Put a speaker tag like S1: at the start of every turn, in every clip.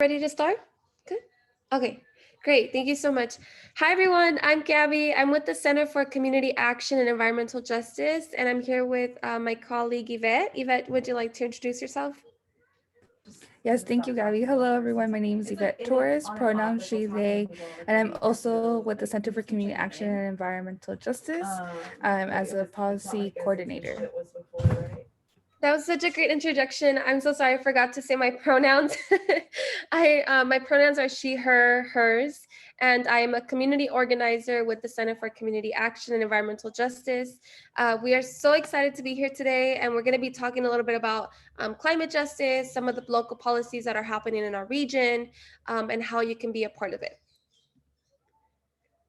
S1: Ready to start? Good. Okay, great. Thank you so much. Hi, everyone. I'm Gabby. I'm with the Center for Community Action and Environmental Justice, and I'm here with my colleague Yvette. Yvette, would you like to introduce yourself?
S2: Yes, thank you, Gabby. Hello, everyone. My name is Yvette Torres, pronouns she, they, and I'm also with the Center for Community Action and Environmental Justice as a policy coordinator.
S1: That was such a great introduction. I'm so sorry I forgot to say my pronouns. My pronouns are she, her, hers, and I am a community organizer with the Center for Community Action and Environmental Justice. We are so excited to be here today, and we're going to be talking a little bit about climate justice, some of the local policies that are happening in our region, and how you can be a part of it.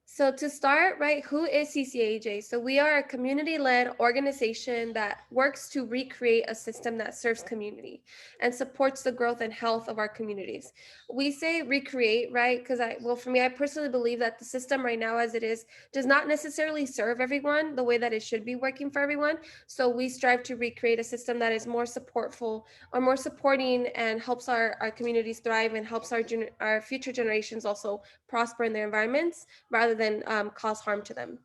S1: So to start, right, who is CCAEJ? So we are a community-led organization that works to recreate a system that serves community and supports the growth and health of our communities. We say recreate, right? Because for me, I personally believe that the system right now as it is does not necessarily serve everyone the way that it should be working for everyone. So we strive to recreate a system that is more supportful or more supporting and helps our communities thrive and helps our future generations also prosper in their environments rather than cause harm to them.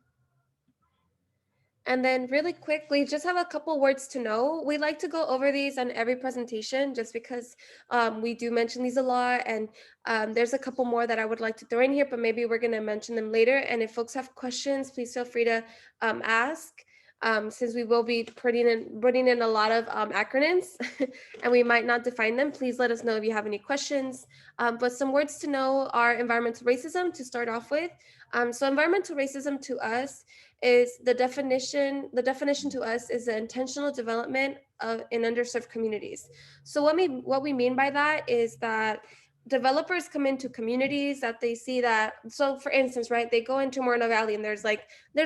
S1: And then really quickly, just have a couple words to know. We like to go over these on every presentation just because we do mention these a lot. And there's a couple more that I would like to throw in here, but maybe we're going to mention them later. And if folks have questions, please feel free to ask. Since we will be putting in a lot of acronyms and we might not define them, please let us know if you have any questions. But some words to know are environmental racism to start off with. So environmental racism to us is the definition to us is the intentional development in underserved communities. So what we mean by that is that developers come into communities that they see that, so for instance, right, they go into Moreno Valley and there's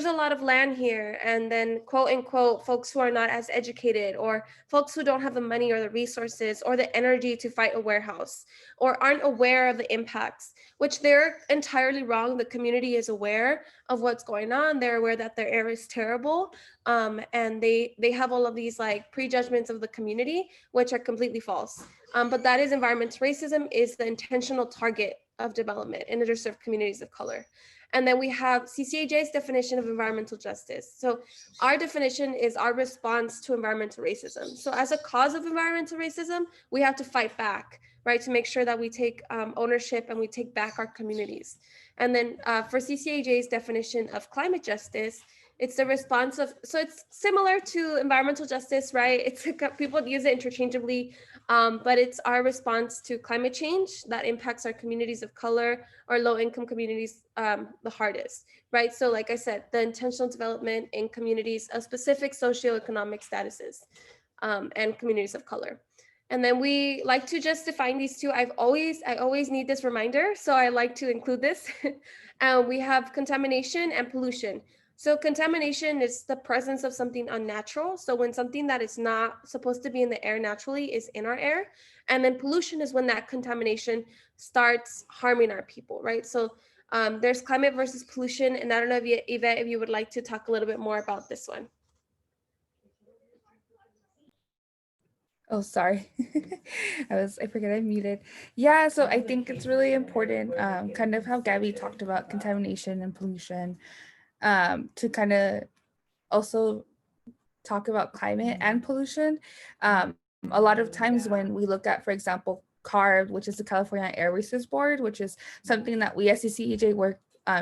S1: a lot of land here, and then quote unquote folks who are not as educated or folks who don't have the money or the resources or the energy to fight a warehouse or aren't aware of the impacts, which they're entirely wrong. The community is aware of what's going on. They're aware that their air is terrible, and they have all of these like prejudgments of the community, which are completely false. But that is environmental racism, is the intentional target of development in underserved communities of color. And then we have CCAEJ's definition of environmental justice. So our definition is our response to environmental racism. So as a cause of environmental racism, we have to fight back, right, to make sure that we take ownership and we take back our communities. And then for CCAEJ's definition of climate justice, it's the response of, so it's similar to environmental justice, right? It's people use it interchangeably, but it's our response to climate change that impacts our communities of color or low-income communities the hardest, right? So like I said, the intentional development in communities of specific socioeconomic statuses and communities of color. And then we like to just define these two. I always need this reminder, so I like to include this. We have contamination and pollution. So contamination is the presence of something unnatural. So when something that is not supposed to be in the air naturally is in our air. And then pollution is when that contamination starts harming our people, right? So there's climate versus pollution. And I don't know if Yvette, if you would like to talk a little bit more about this one.
S2: Oh, sorry. I forget I muted. Yeah, so I think it's really important, kind of how Gabby talked about contamination and pollution, to kind of also talk about climate and pollution. A lot of times when we look at, for example, CARB, which is the California Air Resources Board, which is something that we as CCAEJ work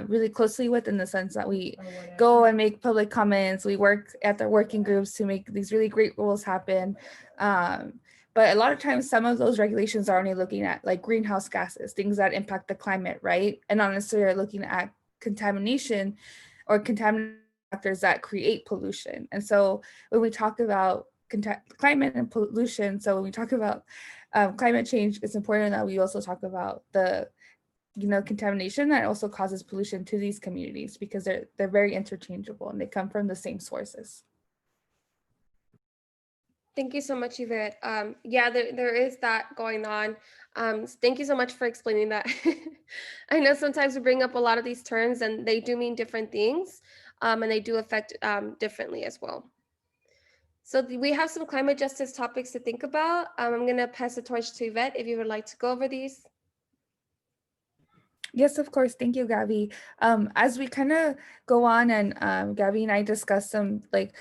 S2: really closely with, in the sense that we go and make public comments. We work at the working groups to make these really great rules happen. But a lot of times some of those regulations are only looking at like greenhouse gases, things that impact the climate, right? And not necessarily looking at contamination or contaminant factors that create pollution. And so when we talk about climate and pollution, so when we talk about climate change, it's important that we also talk about the contamination that also causes pollution to these communities, because they're very interchangeable and they come from the same sources.
S1: Thank you so much, Yvette. Yeah, there is that going on. Thank you so much for explaining that. I know sometimes we bring up a lot of these terms and they do mean different things, and they do affect differently as well. So we have some climate justice topics to think about. I'm going to pass the torch to Yvette if you would like to go over these.
S2: Yes, of course. Thank you, Gabby. As we kind of go on and Gabby and I discuss some like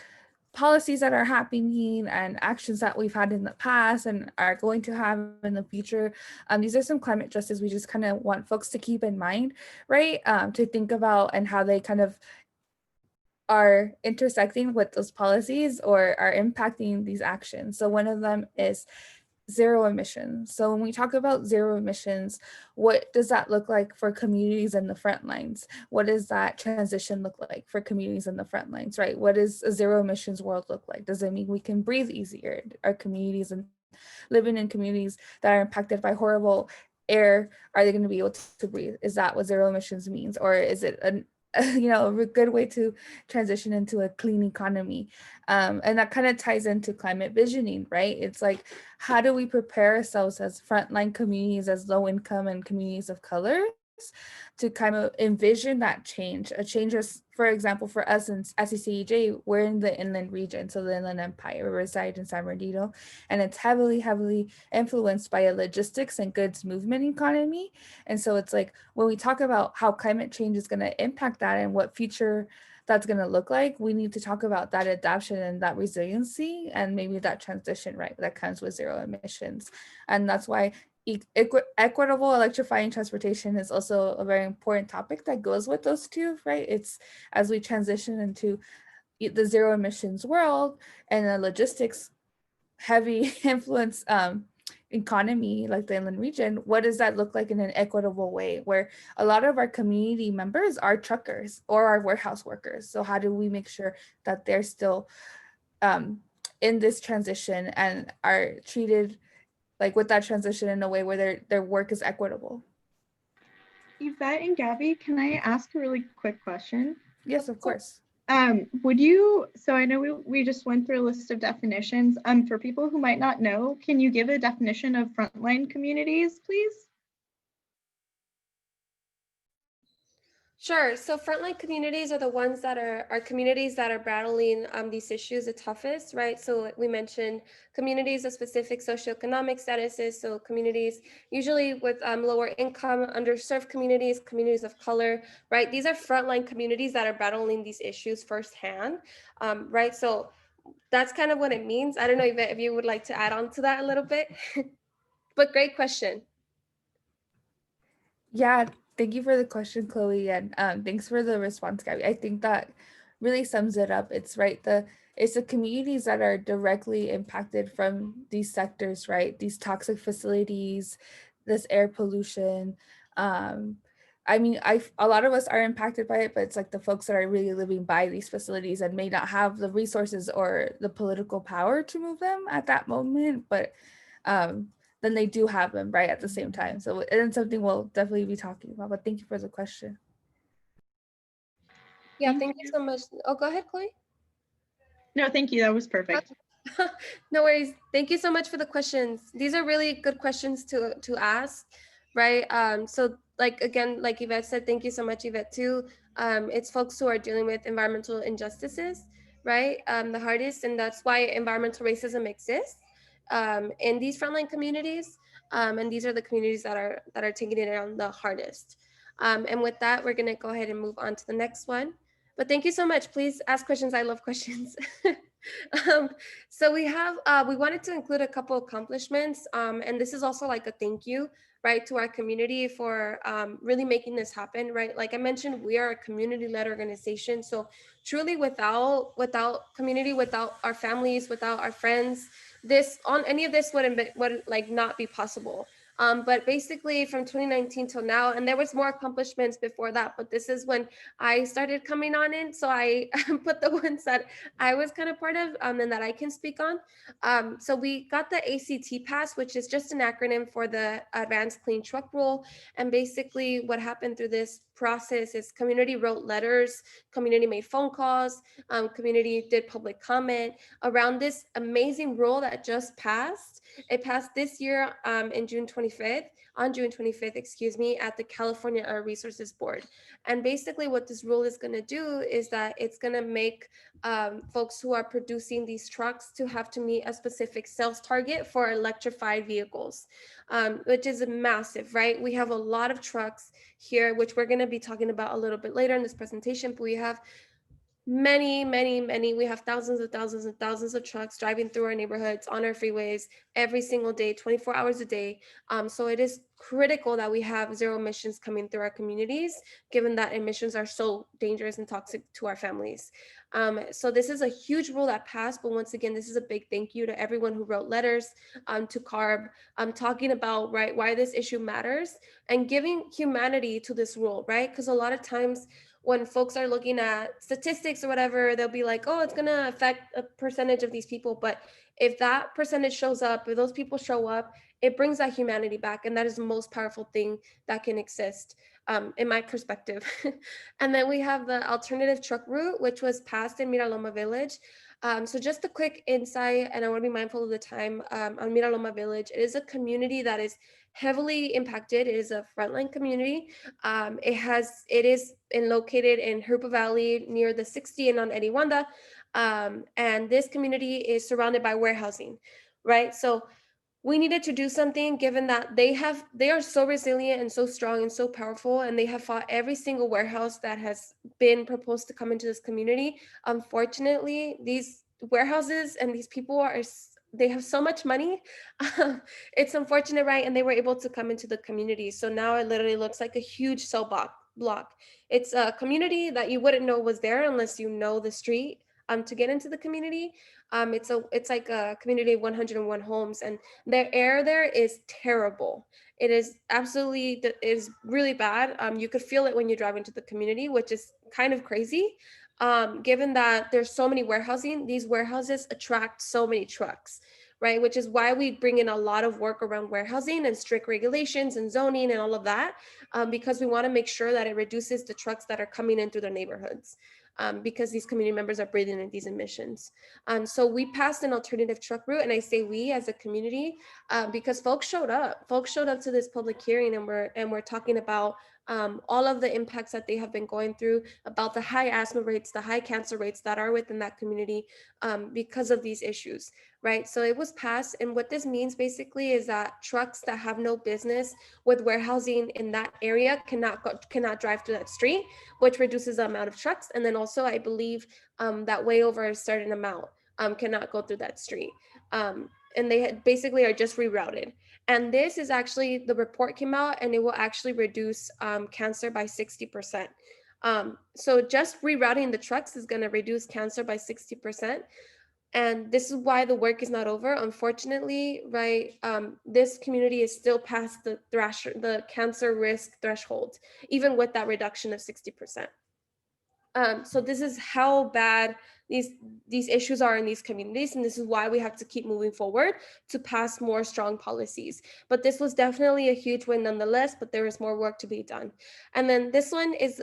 S2: policies that are happening and actions that we've had in the past and are going to have in the future. These are some climate justice we just kind of want folks to keep in mind, right? To think about and how they kind of are intersecting with those policies or are impacting these actions. So one of them is zero emissions. So when we talk about zero emissions, what does that look like for communities in the front lines? What does that transition look like for communities in the front lines, right? What does a zero emissions world look like? Does it mean we can breathe easier? Our communities and living in communities that are impacted by horrible air, are they going to be able to breathe? Is that what zero emissions means? Or is it a good way to transition into a clean economy? And that kind of ties into climate visioning, right? It's like, how do we prepare ourselves as frontline communities, as low income and communities of colors, to kind of envision that change? A change is, for example, for us at CCAEJ, we're in the inland region, so the Inland Empire, we reside in San Bernardino, and it's heavily influenced by a logistics and goods movement economy. And so it's like, when we talk about how climate change is going to impact that and what future that's going to look like, we need to talk about that adaptation and that resiliency and maybe that transition, right, that comes with zero emissions. And that's why equitable electrifying transportation is also a very important topic that goes with those two, right? It's as we transition into the zero emissions world and the logistics heavy influence economy like the inland region, what does that look like in an equitable way where a lot of our community members are truckers or are warehouse workers? So how do we make sure that they're still in this transition and are treated like with that transition in a way where their work is equitable?
S3: Yvette and Gabby, can I ask a really quick question?
S2: Yes, of course.
S3: Would you, so I know we just went through a list of definitions. For people who might not know, can you give a definition of frontline communities, please?
S1: Sure. So frontline communities are the ones that are communities that are battling these issues the toughest, right? So like we mentioned communities of specific socioeconomic statuses. So communities usually with lower income, underserved communities, communities of color, right? These are frontline communities that are battling these issues firsthand, right? So that's kind of what it means. I don't know if you would like to add on to that a little bit, but great question.
S2: Yeah, thank you for the question, Chloe, and thanks for the response, Gabby. I think that really sums it up. It's right, it's the communities that are directly impacted from these sectors, right? These toxic facilities, this air pollution. Um, I mean, a lot of us are impacted by it, but it's like the folks that are really living by these facilities and may not have the resources or the political power to move them at that moment, but um, then they do have them right at the same time. So it's something we'll definitely be talking about. But thank you for the question.
S1: Yeah, thank you so much. Oh, go ahead, Chloe.
S3: No, thank you. That was perfect.
S1: No worries. Thank you so much for the questions. These are really good questions to ask, right? So like again, like Yvette said, thank you so much, Yvette, too. It's folks who are dealing with environmental injustices, right? The hardest, and that's why environmental racism exists in these frontline communities. And these are the communities that are taking it on the hardest. And with that, we're gonna go ahead and move on to the next one. But thank you so much. Please ask questions. I love questions. um, so we wanted to include a couple accomplishments, and this is also like a thank you, right, to our community for really making this happen, right? Like I mentioned, we are a community-led organization, so truly without community, without our families, without our friends, this on any of this would like not be possible. But basically from 2019 till now, and there was more accomplishments before that, but this is when I started coming on in, so I put the ones that I was kind of part of and that I can speak on. So we got the ACT pass, which is just an acronym for the Advanced Clean Truck Rule. And basically what happened through this process is community wrote letters, community made phone calls, community did public comment around this amazing rule that just passed. It passed this year in June 25th. on June 25th, excuse me, at the California Air Resources Board. And basically what this rule is going to do is that it's going to make folks who are producing these trucks to have to meet a specific sales target for electrified vehicles, which is massive, right? We have a lot of trucks here, which we're going to be talking about a little bit later in this presentation, but we have many, we have thousands and thousands of trucks driving through our neighborhoods, on our freeways every single day, 24 hours a day. So it is critical that we have zero emissions coming through our communities, given that emissions are so dangerous and toxic to our families. So this is a huge rule that passed, but once again, this is a big thank you to everyone who wrote letters to CARB, talking about, right, why this issue matters and giving humanity to this rule, right? Because a lot of times when folks are looking at statistics or whatever, they'll be like, oh, it's going to affect a percentage of these people. But if that percentage shows up, if those people show up, it brings that humanity back. And that is the most powerful thing that can exist, in my perspective. And then we have the alternative truck route, which was passed in Miraloma Village. So just a quick insight, and I want to be mindful of the time, on Miraloma Village. It is a community that is heavily impacted. It is a frontline community. It is located in Hoopa Valley near the 60 and on Eriwanda. And this community is surrounded by warehousing, right? So we needed to do something, given that they are so resilient and so strong and so powerful, and they have fought every single warehouse that has been proposed to come into this community. Unfortunately, these warehouses and these people they have so much money. It's unfortunate, right? And they were able to come into the community. So now it literally looks like a huge cell block. It's a community that you wouldn't know was there unless you know the street to get into the community. It's like a community of 101 homes, and the air there is terrible. It is really bad. You could feel it when you drive into the community, which is kind of crazy. Given that there's so many warehousing, these warehouses attract so many trucks, right? Which is why we bring in a lot of work around warehousing and strict regulations and zoning and all of that, because we want to make sure that it reduces the trucks that are coming in through their neighborhoods. Because these community members are breathing in these emissions. So we passed an alternative truck route, and I say we as a community, because folks showed up to this public hearing, and we're talking about all of the impacts that they have been going through, about the high asthma rates, the high cancer rates that are within that community because of these issues, right? So it was passed, and what this means basically is that trucks that have no business with warehousing in that area cannot drive through that street, which reduces the amount of trucks. And then also, I believe that way over a certain amount cannot go through that street. And they basically are just rerouted. And this is actually, the report came out, and it will actually reduce cancer by 60%. So just rerouting the trucks is going to reduce cancer by 60%. And this is why the work is not over. Unfortunately, right, this community is still past the cancer risk threshold, even with that reduction of 60%. So this is how bad these issues are in these communities, and this is why we have to keep moving forward to pass more strong policies. But this was definitely a huge win nonetheless, but there is more work to be done. And then this one is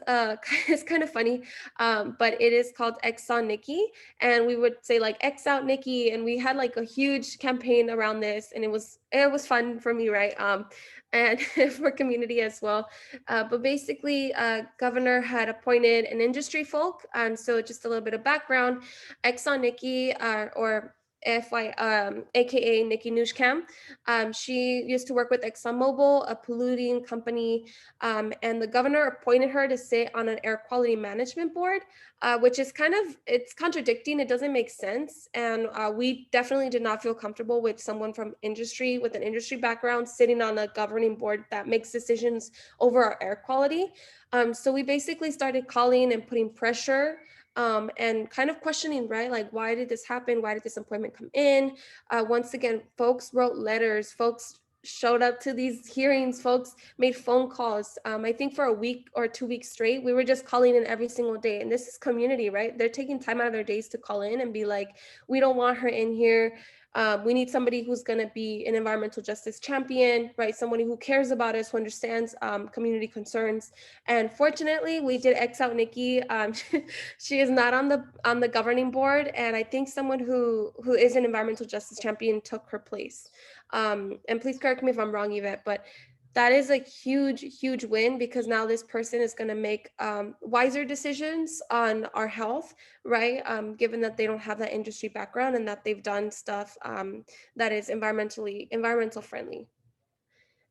S1: it's kind of funny, but it is called X on Nikki, and we would say like X out Nikki, and we had like a huge campaign around this, and it was fun for me, right? And for community as well. But basically, governor had appointed an industry folk. So just a little bit of background, Exxon Nikki, or AKA Nikki Nushkam. She used to work with ExxonMobil, a polluting company, and the governor appointed her to sit on an air quality management board, which is it's contradicting. It doesn't make sense. And we definitely did not feel comfortable with someone from industry, with an industry background, sitting on a governing board that makes decisions over our air quality. So we basically started calling and putting pressure and kind of questioning, right? Like, why did this happen? Why did this appointment come in? Once again, folks wrote letters, folks showed up to these hearings, folks made phone calls. I think for a week or 2 weeks straight, we were just calling in every single day. And this is community, right? They're taking time out of their days to call in and be like, we don't want her in here. We need somebody who's going to be an environmental justice champion, right? Somebody who cares about us, who understands community concerns. And fortunately, we did X out Nikki. She is not on the governing board, and I think someone who is an environmental justice champion took her place. And please correct me if I'm wrong, Yvette, but that is a huge win, because now this person is going to make wiser decisions on our health, right? Given that they don't have that industry background and that they've done stuff that is environmental friendly.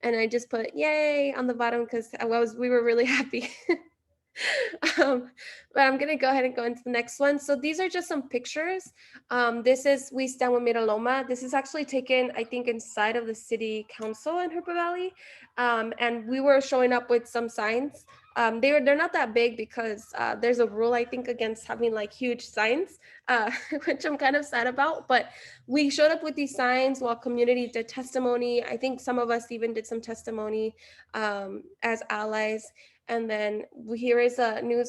S1: And I just put yay on the bottom because we were really happy. But I'm gonna go ahead and go into the next one. So these are just some pictures. This is We Stand with Miraloma. This is actually taken, I think, inside of the city council in Hoopa Valley. And we were showing up with some signs. They're not that big because there's a rule, I think, against having like huge signs, which I'm kind of sad about. But we showed up with these signs while community did testimony. I think some of us even did some testimony as allies. And then here is the New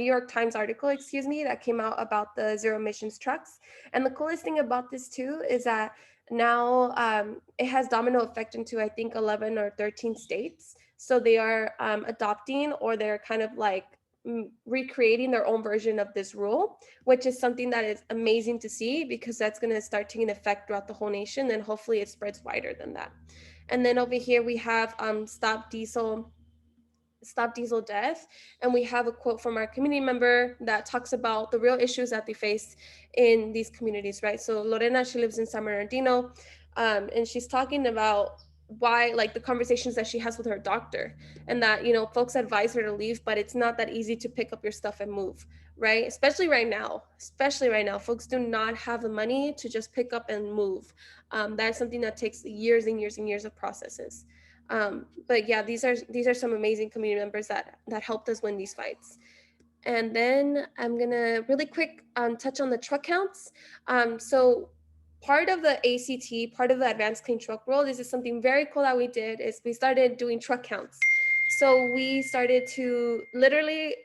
S1: York Times article, excuse me, that came out about the zero emissions trucks. And the coolest thing about this too is that now it has domino effect into, I think, 11 or 13 states. So they are adopting, or they're kind of like recreating their own version of this rule, which is something that is amazing to see, because that's going to start taking effect throughout the whole nation, and hopefully it spreads wider than that. And then over here we have Stop Diesel Death. And we have a quote from our community member that talks about the real issues that they face in these communities, right? So Lorena, she lives in San Bernardino, and she's talking about why, like, the conversations that she has with her doctor, and that, you know, folks advise her to leave, but it's not that easy to pick up your stuff and move, right? Especially right now, folks do not have the money to just pick up and move. That's something that takes years and years and years of processes. But yeah, these are some amazing community members that helped us win these fights. And then I'm gonna really quick touch on the truck counts. So part of the ACT, part of the Advanced Clean Truck Rule, this is something very cool that we did, is we started doing truck counts. So we started to literally,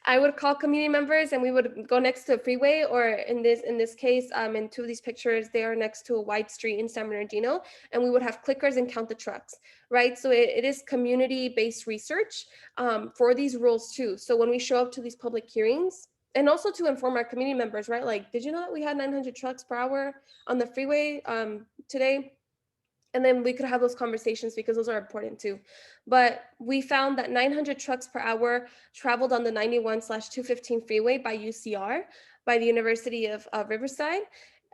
S1: I would call community members and we would go next to a freeway, or in this case, in two of these pictures, they are next to a wide street in San Bernardino, and we would have clickers and count the trucks, right? So it is community-based research for these rules too. So when we show up to these public hearings, and also to inform our community members, right? Like, did you know that we had 900 trucks per hour on the freeway today? And then we could have those conversations, because those are important too. But we found that 900 trucks per hour traveled on the 91/215 freeway by UCR, by the University of Riverside.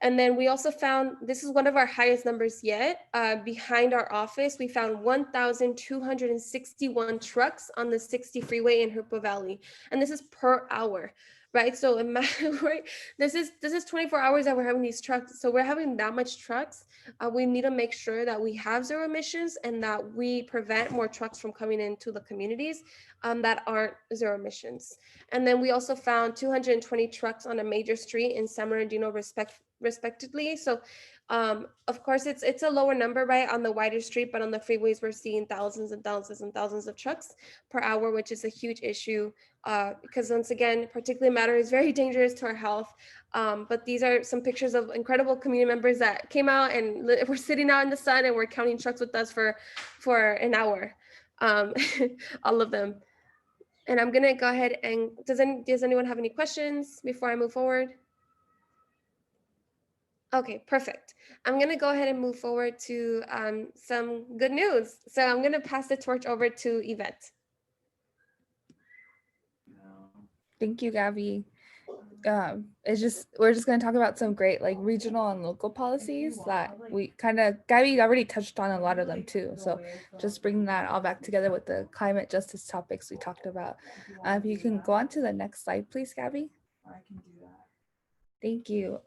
S1: And then we also found, this is one of our highest numbers yet, behind our office, we found 1,261 trucks on the 60 freeway in Hoopa Valley. And this is per hour, right? So imagine, right? This is 24 hours that we're having these trucks. So we're having that much trucks. We need to make sure that we have zero emissions, and that we prevent more trucks from coming into the communities that aren't zero emissions. And then we also found 220 trucks on a major street in San Bernardino, respectively. So of course it's a lower number, right, on the wider street, but on the freeways we're seeing thousands and thousands and thousands of trucks per hour, which is a huge issue, because once again, particulate matter is very dangerous to our health. But these are some pictures of incredible community members that came out, and we're sitting out in the sun and we're counting trucks with us for an hour, all of them. And I'm gonna go ahead and, does anyone have any questions before I move forward? Okay, perfect. I'm gonna go ahead and move forward to some good news. So I'm gonna pass the torch over to Yvette.
S2: Thank you, Gabby. We're just going to talk about some great like regional and local policies that we Gabby already touched on a lot of them too. So just bringing that all back together with the climate justice topics we talked about. If you can go on to the next slide, please, Gabby.
S4: I can do that.
S2: Thank you.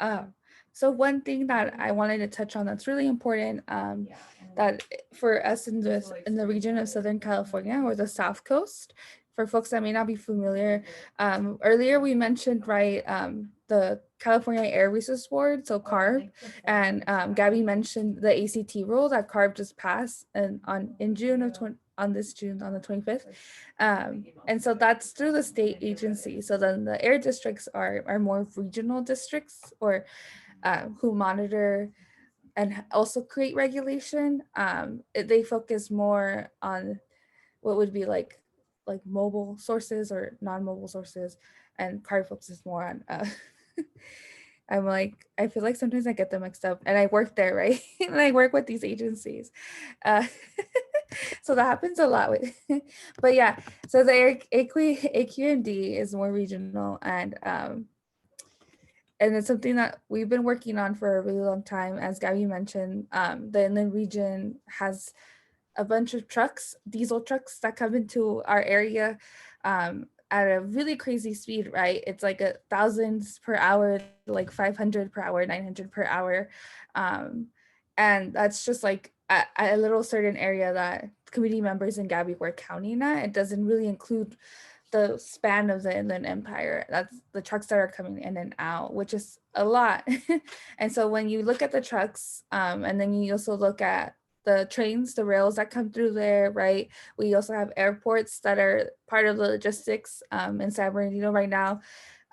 S2: So one thing that I wanted to touch on that's really important, that for us in the region of Southern California, or the South Coast, for folks that may not be familiar, earlier we mentioned, right, the California Air Resources Board, so CARB, and Gabby mentioned the ACT rule that CARB just passed in June of on the 25th. And so that's through the state agency. So then the air districts are more regional districts, or who monitor and also create regulation. They focus more on what would be like mobile sources or non-mobile sources, and CARB focuses more on I feel like sometimes I get them mixed up, and I work there, right? And I work with these agencies. So that happens a lot with, but yeah, so the AQMD is more regional, and it's something that we've been working on for a really long time. As Gabby mentioned, the inland region has a bunch of trucks, diesel trucks that come into our area at a really crazy speed, right? It's like thousands per hour, like 500 per hour, 900 per hour. Um, and that's just like a little certain area that community members in Gabby were counting at. It doesn't really include the span of the Inland Empire. That's the trucks that are coming in and out, which is a lot. And so when you look at the trucks, and then you also look at the trains, the rails that come through there, right? We also have airports that are part of the logistics in San Bernardino right now.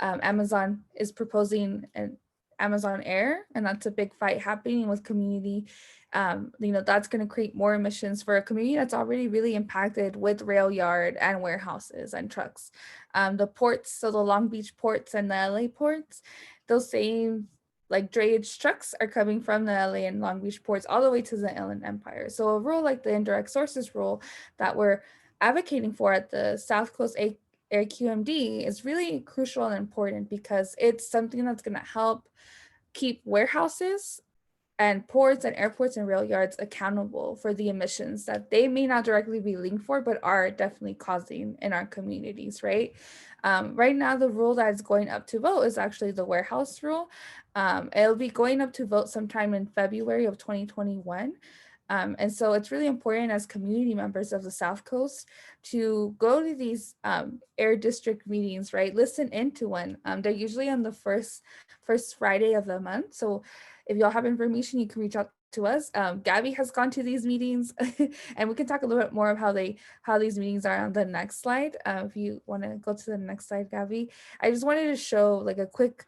S2: Amazon is proposing an Amazon Air, and that's a big fight happening with community. That's going to create more emissions for a community that's already really impacted with rail yard and warehouses and trucks. The ports, so the Long Beach ports and the LA ports, those same like drayage trucks are coming from the LA and Long Beach ports all the way to the Inland Empire. So a rule like the indirect sources rule that we're advocating for at the South Coast AQMD is really crucial and important because it's something that's going to help keep warehouses and ports and airports and rail yards accountable for the emissions that they may not directly be linked for, but are definitely causing in our communities, right? Right now, the rule that is going up to vote is actually the warehouse rule. It'll be going up to vote sometime in February of 2021. And so it's really important as community members of the South Coast to go to these air district meetings, right? Listen into one. They're usually on the first Friday of the month. So if y'all have information, you can reach out to us. Gabby has gone to these meetings and we can talk a little bit more of how these meetings are on the next slide. If you want to go to the next slide, Gabby. I just wanted to show like a quick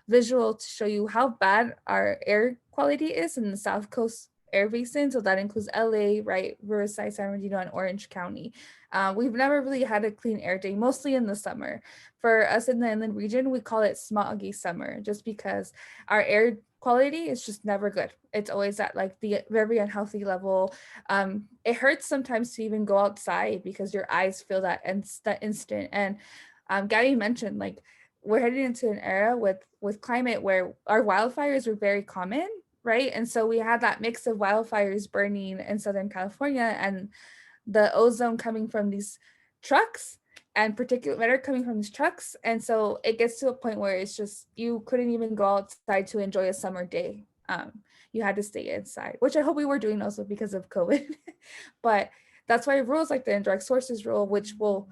S2: visual to show you how bad our air quality is in the South Coast Air Basin. So that includes LA, right, Riverside, San Bernardino, and Orange County. We've never really had a clean air day, mostly in the summer. For us in the inland region, we call it smoggy summer, just because our air quality is just never good. It's always at like the very unhealthy level. It hurts sometimes to even go outside because your eyes feel that instant. And Gabby mentioned like we're heading into an era with climate where our wildfires were very common, right? And so we had that mix of wildfires burning in Southern California and the ozone coming from these trucks and particulate matter coming from these trucks. And so it gets to a point where it's just, you couldn't even go outside to enjoy a summer day. You had to stay inside, which I hope we were doing also because of COVID. But that's why rules like the indirect sources rule, which will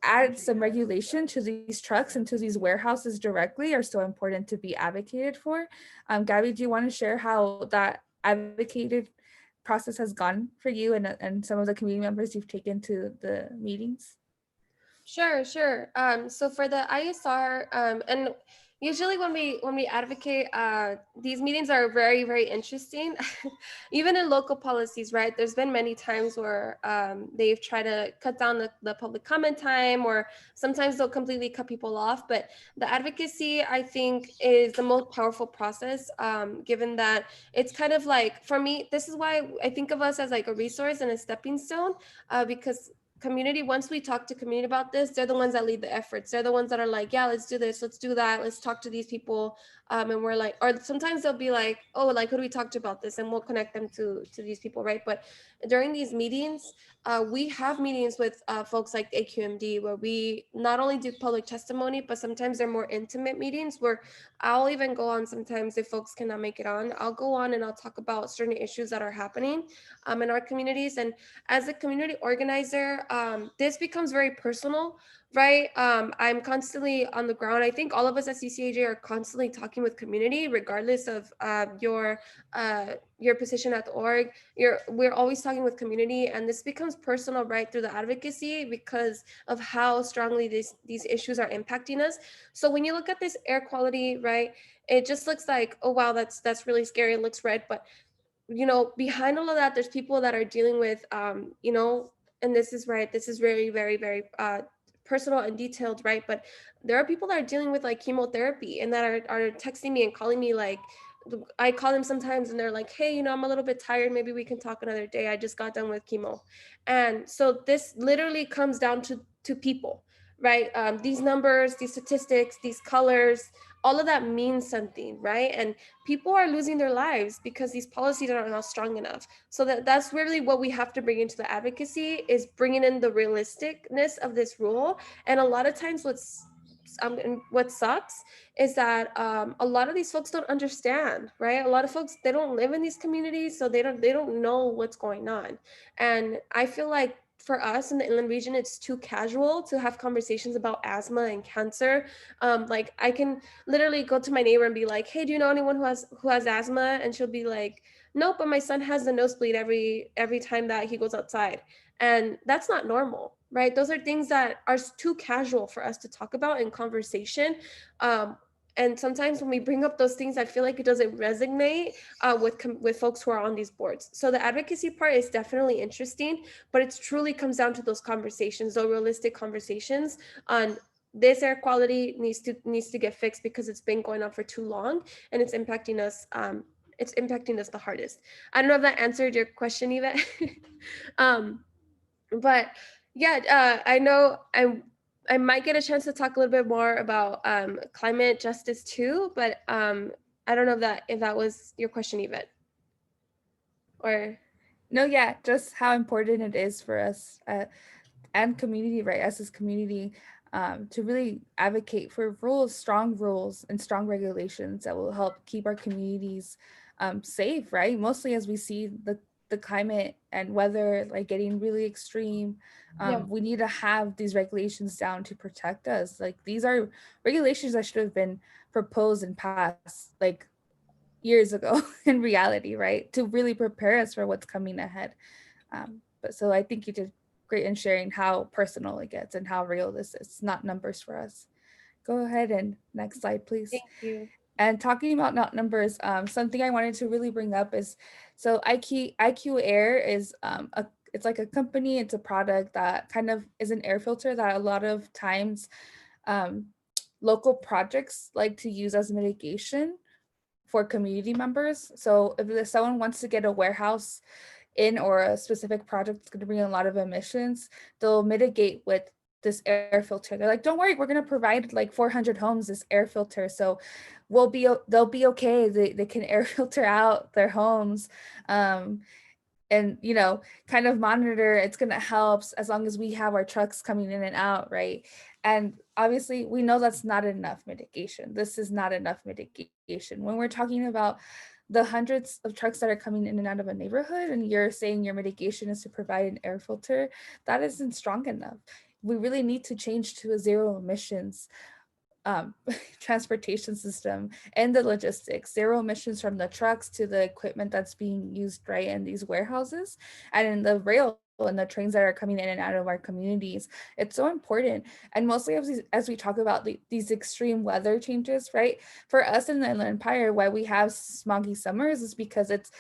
S2: add some regulation to these trucks and to these warehouses directly, are so important to be advocated for. Gabby, do you want to share how that advocated process has gone for you and some of the community members you've taken to the meetings?
S1: Sure. So for the ISR, and usually when we advocate, these meetings are very, very interesting. Even in local policies, right? There's been many times where they've tried to cut down the public comment time, or sometimes they'll completely cut people off. But the advocacy, I think, is the most powerful process, given that it's kind of like, for me, this is why I think of us as like a resource and a stepping stone, because community, once we talk to community about this, they're the ones that lead the efforts. They're the ones that are like, yeah, let's do this, let's do that, let's talk to these people. And we're like, or sometimes they'll be like, oh, like, who do we talk to about this? And we'll connect them to these people, right? But during these meetings, we have meetings with folks like AQMD where we not only do public testimony, but sometimes they're more intimate meetings where I'll even go on sometimes if folks cannot make it on. I'll go on and I'll talk about certain issues that are happening in our communities. And as a community organizer, this becomes very personal, right? I'm constantly on the ground. I think all of us at CCAEJ are constantly talking with community, regardless of your position at the org. We're always talking with community, and this becomes personal, right, through the advocacy because of how strongly these issues are impacting us. So when you look at this air quality, right, it just looks like, oh wow, that's really scary. It looks red, but behind all of that, there's people that are dealing with, and this is right. This is very, very, very personal and detailed, right? But there are people that are dealing with like chemotherapy and that are texting me and calling me like, I call them sometimes and they're like, hey, I'm a little bit tired. Maybe we can talk another day. I just got done with chemo. And so this literally comes down to people, right? These numbers, these statistics, these colors, all of that means something, right? And people are losing their lives because these policies are not strong enough. So that's really what we have to bring into the advocacy, is bringing in the realisticness of this rule. And a lot of times what sucks is that a lot of these folks don't understand, right? A lot of folks, they don't live in these communities, so they don't know what's going on. And I feel like for us in the inland region, it's too casual to have conversations about asthma and cancer. Like I can literally go to my neighbor and be like, hey, do you know anyone who has asthma? And she'll be like, nope, but my son has the nosebleed every time that he goes outside. And that's not normal, right? Those are things that are too casual for us to talk about in conversation. And sometimes when we bring up those things, I feel like it doesn't resonate with folks who are on these boards. So the advocacy part is definitely interesting, but it truly comes down to those conversations, those realistic conversations on this air quality needs to get fixed because it's been going on for too long and it's impacting us. It's impacting us the hardest. I don't know if that answered your question, Yvette. But yeah, I know I might get a chance to talk a little bit more about climate justice too, but I don't know if that was your question, Yvette. Or
S2: No, yeah, just how important it is for us and community, right, us as community, to really advocate for strong rules and strong regulations that will help keep our communities safe, right? Mostly as we see the climate and weather like getting really extreme.
S1: Yeah.
S2: We need to have these regulations down to protect us. Like these are regulations that should have been proposed and passed like years ago in reality, right? To really prepare us for what's coming ahead. But so I think you did great in sharing how personal it gets and how real this is. It's not numbers for us. Go ahead and next slide, please.
S1: thank you.
S2: And talking about not numbers, something I wanted to really bring up is, so IQ Air is it's like a company, it's a product that kind of is an air filter that a lot of times local projects like to use as mitigation for community members. So if someone wants to get a warehouse in or a specific project that's going to bring a lot of emissions, they'll mitigate with this air filter. They're like, don't worry, we're going to provide like 400 homes this air filter, so they'll be okay. They can air filter out their homes, and kind of monitor. It's going to help as long as we have our trucks coming in and out, right? And obviously we know that's not enough mitigation. This is not enough mitigation when we're talking about the hundreds of trucks that are coming in and out of a neighborhood, and you're saying your mitigation is to provide an air filter. That isn't strong enough. We really need to change to a zero emissions transportation system and the logistics, zero emissions from the trucks to the equipment that's being used right in these warehouses and in the rail and the trains that are coming in and out of our communities. It's so important. And mostly as we talk about these extreme weather changes, right? For us in the Inland Empire, why we have smoggy summers is because it's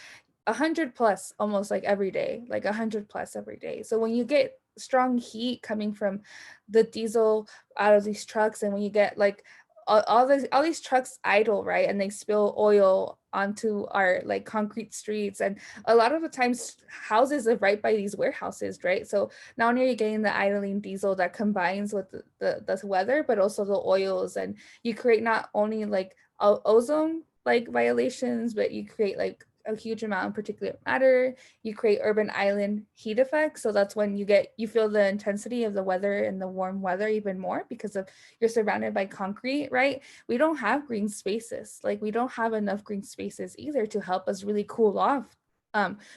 S2: 100 plus almost like every day, like 100 plus every day. So when you get strong heat coming from the diesel out of these trucks, and when you get like all these trucks idle, right, and they spill oil onto our like concrete streets, and a lot of the times houses are right by these warehouses, right? So not only are you getting the idling diesel that combines with the weather, but also the oils, and you create not only like ozone like violations, but you create like a huge amount of particulate matter. You create urban island heat effects. So that's when you feel the intensity of the weather and the warm weather even more because of you're surrounded by concrete, right? We don't have green spaces. Like we don't have enough green spaces either to help us really cool off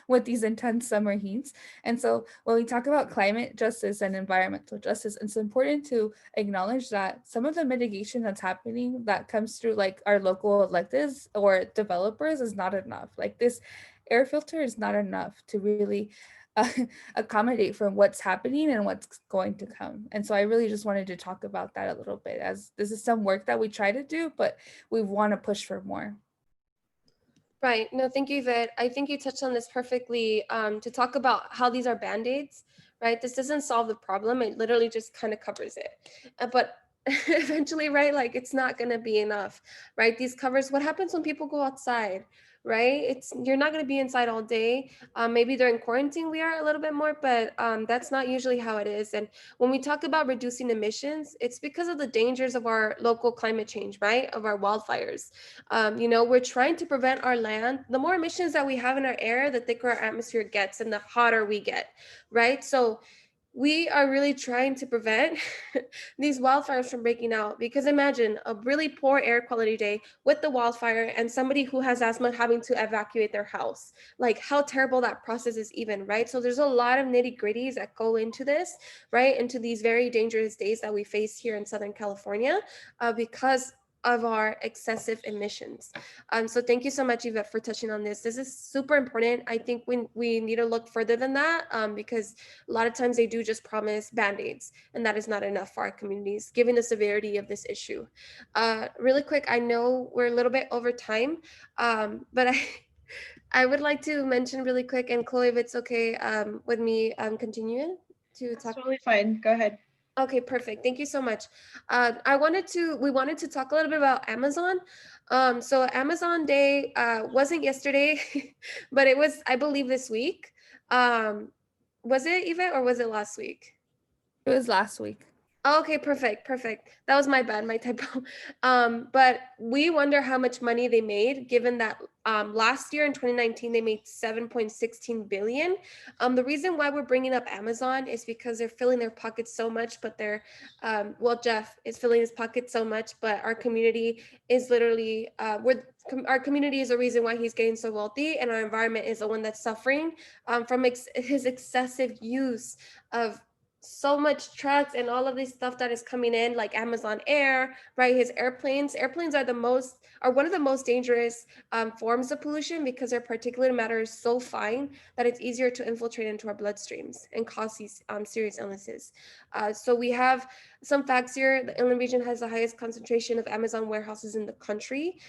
S2: with these intense summer heats. And so when we talk about climate justice and environmental justice, it's important to acknowledge that some of the mitigation that's happening that comes through like our local electeds or developers is not enough. Like this air filter is not enough to really accommodate for what's happening and what's going to come. And so I really just wanted to talk about that a little bit, as this is some work that we try to do, but we want to push for more.
S1: Right. No, thank you, Yvette. I think you touched on this perfectly to talk about how these are Band-Aids, right? This doesn't solve the problem. It literally just kind of covers it. But eventually, right? Like it's not going to be enough, right? These covers, what happens when people go outside, right? You're not going to be inside all day. Maybe during quarantine we are a little bit more, but that's not usually how it is. And when we talk about reducing emissions, it's because of the dangers of our local climate change, right? Of our wildfires. We're trying to prevent our land. The more emissions that we have in our air, the thicker our atmosphere gets and the hotter we get, right? So we are really trying to prevent these wildfires from breaking out, because imagine a really poor air quality day with the wildfire and somebody who has asthma having to evacuate their house. Like how terrible that process is even, right? So there's a lot of nitty gritties that go into this, right? Into these very dangerous days that we face here in Southern California, because of our excessive emissions. So thank you so much, Yvette, for touching on this. This is super important. I think we need to look further than that, because a lot of times they do just promise band-aids, and that is not enough for our communities, given the severity of this issue. Really quick, I know we're a little bit over time, but I would like to mention really quick, and Chloe, if it's okay with me continuing to
S3: That's
S1: talk.
S3: totally fine. Go ahead.
S1: Okay, perfect. Thank you so much. We wanted to talk a little bit about Amazon. So Amazon Day wasn't yesterday, but it was, I believe, this week. Was it even, or was it last week?
S2: It was last week.
S1: Okay, perfect. That was my bad, my typo. But we wonder how much money they made, given that last year in 2019 they made 7.16 billion. The reason why we're bringing up Amazon is because they're filling their pockets so much, but Jeff is filling his pockets so much, but our community is literally our community is the reason why he's getting so wealthy, and our environment is the one that's suffering from his excessive use of so much trucks and all of this stuff that is coming in, like Amazon Air, right? His airplanes are one of the most dangerous forms of pollution, because their particulate matter is so fine that it's easier to infiltrate into our bloodstreams and cause these serious illnesses. So we have some facts here. The inland region has the highest concentration of Amazon warehouses in the country,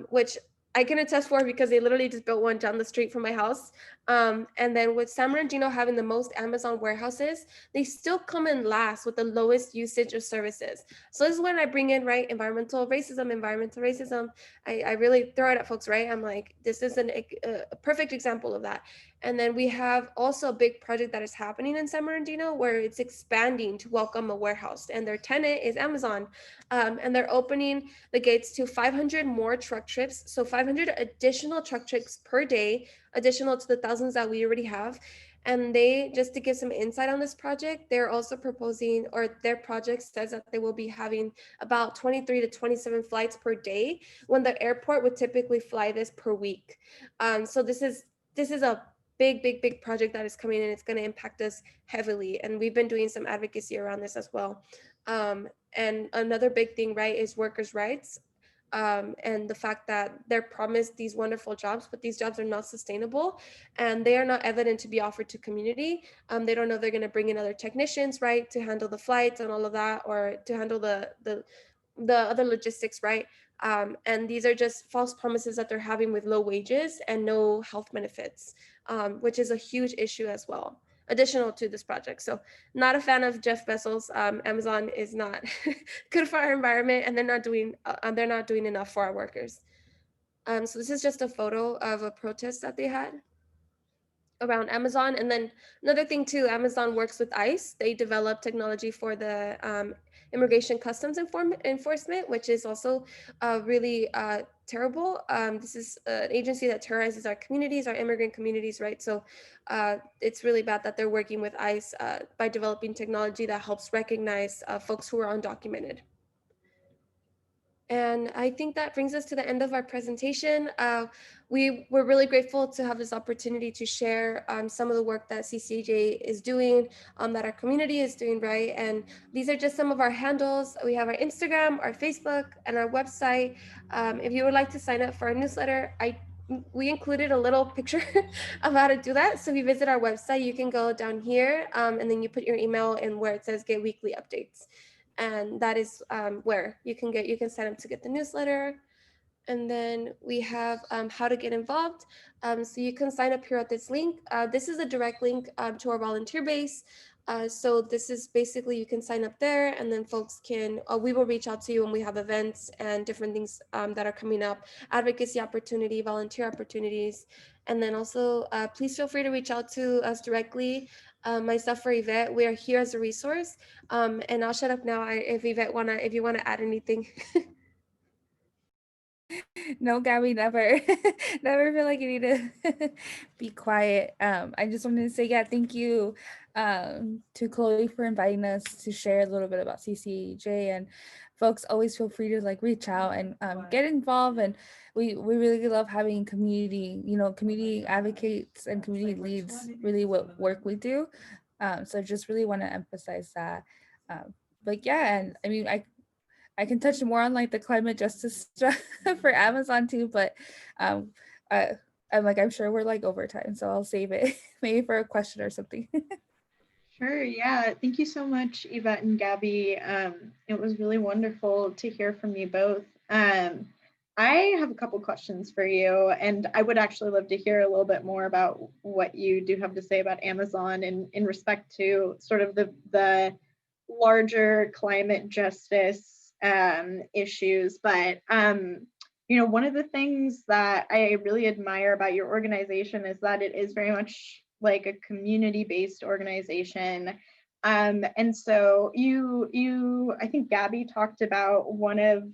S1: which I can attest for, because they literally just built one down the street from my house. And then with San Bernardino having the most Amazon warehouses, they still come in last with the lowest usage of services. So this is when I bring in, right, environmental racism. I really throw it at folks, right? I'm like, this is a perfect example of that. And then we have also a big project that is happening in San Bernardino, where it's expanding to welcome a warehouse, and their tenant is Amazon. And they're opening the gates to 500 more truck trips. So 500 additional truck trips per day, additional to the thousands that we already have. And just to give some insight on this project, they're also proposing, or their project says that they will be having about 23 to 27 flights per day, when the airport would typically fly this per week. So this is a big project that is coming in. It's going to impact us heavily. And we've been doing some advocacy around this as well. And another big thing, right, is workers' rights. And the fact that they're promised these wonderful jobs, but these jobs are not sustainable, and they are not evident to be offered to community. They don't know they're going to bring in other technicians, right, to handle the flights and all of that, or to handle the other logistics, right? And these are just false promises that they're having with low wages and no health benefits, which is a huge issue as well, additional to this project. So not a fan of Jeff Bezos. Amazon is not good for our environment, and they're not doing enough for our workers. So this is just a photo of a protest that they had around Amazon. And then another thing too, Amazon works with ICE. They develop technology for the immigration customs enforcement, which is also really terrible. This is an agency that terrorizes our communities, our immigrant communities, right? So it's really bad that they're working with ICE by developing technology that helps recognize folks who are undocumented. And I think that brings us to the end of our presentation. We were really grateful to have this opportunity to share some of the work that CCAEJ is doing, that our community is doing, right? And these are just some of our handles. We have our Instagram, our Facebook, and our website. If you would like to sign up for our newsletter, we included a little picture of how to do that. So if you visit our website, you can go down here, and then you put your email in where it says get weekly updates. And that is where you can sign up to get the newsletter. And then we have how to get involved. So you can sign up here at this link. This is a direct link to our volunteer base. So this is basically, you can sign up there, and then folks can, we will reach out to you when we have events and different things that are coming up, advocacy opportunity, volunteer opportunities. And then also, please feel free to reach out to us directly. Myself or Yvette, we are here as a resource. And I'll shut up now. If Yvette if you wanna add anything.
S2: No, Gabby, never. Never feel like you need to be quiet. I just wanted to say, yeah, thank you to Chloe for inviting us to share a little bit about CCAEJ, and folks always feel free to like reach out and get involved. And we really love having community, community advocates and community leads, really what work we do. So just really want to emphasize that. But yeah, and I mean, I can touch more on like the climate justice stuff for Amazon too, but um, I'm sure we're like over time, so I'll save it maybe for a question or something.
S3: Sure. Yeah. Thank you so much, Yvette and Gabby. It was really wonderful to hear from you both. I have a couple questions for you, and I would actually love to hear a little bit more about what you do have to say about Amazon in respect to sort of the larger climate justice issues. But one of the things that I really admire about your organization is that it is very much like a community-based organization. And so I think Gabby talked about one of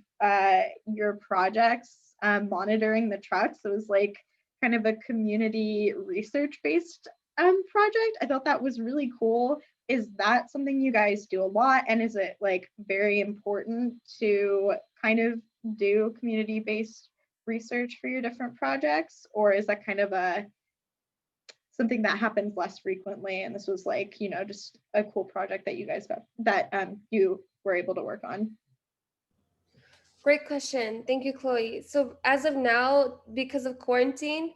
S3: your projects, monitoring the trucks. It was like kind of a community research-based project. I thought that was really cool. Is that something you guys do a lot? And is it like very important to kind of do community-based research for your different projects? Or is that kind of something that happens less frequently, and this was like, just a cool project that you guys got, that you were able to work on?
S1: Great question. Thank you, Chloe. So as of now, because of quarantine,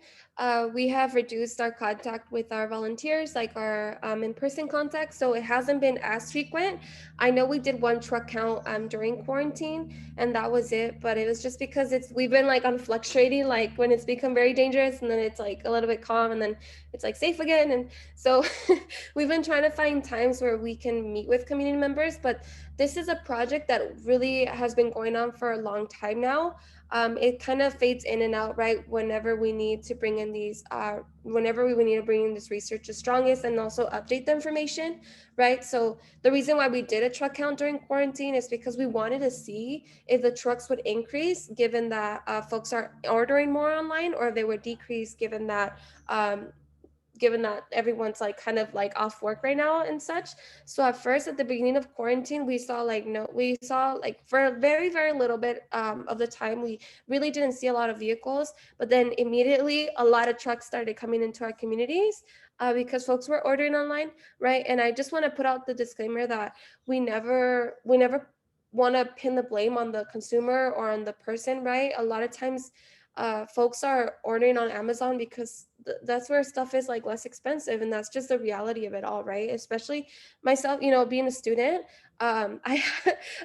S1: we have reduced our contact with our volunteers, like our in-person contact. So it hasn't been as frequent. I know we did one truck count during quarantine, and that was it. But it was just because we've been like on fluctuating, like when it's become very dangerous, and then it's like a little bit calm, and then it's like safe again. And so we've been trying to find times where we can meet with community members, but this is a project that really has been going on for a long time now. It kind of fades in and out, right? Whenever we need to bring in this research the strongest, and also update the information, right? So the reason why we did a truck count during quarantine is because we wanted to see if the trucks would increase given that folks are ordering more online, or if they would decrease given that everyone's like kind of like off work right now and such. So at first, at the beginning of quarantine, we saw like for a very, very little bit of the time, we really didn't see a lot of vehicles, but then immediately a lot of trucks started coming into our communities because folks were ordering online, right? And I just want to put out the disclaimer that we never want to pin the blame on the consumer or on the person, right? A lot of times folks are ordering on Amazon because that's where stuff is like less expensive, and that's just the reality of it all, right? Especially myself, being a student, I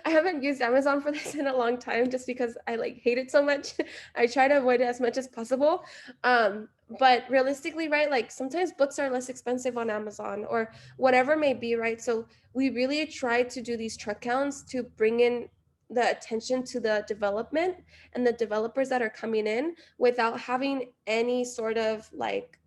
S1: I haven't used Amazon for this in a long time just because I like hate it so much. I try to avoid it as much as possible. But realistically, right, like sometimes books are less expensive on Amazon or whatever may be, right? So we really try to do these truck counts to bring in the attention to the development and the developers that are coming in without having any sort of like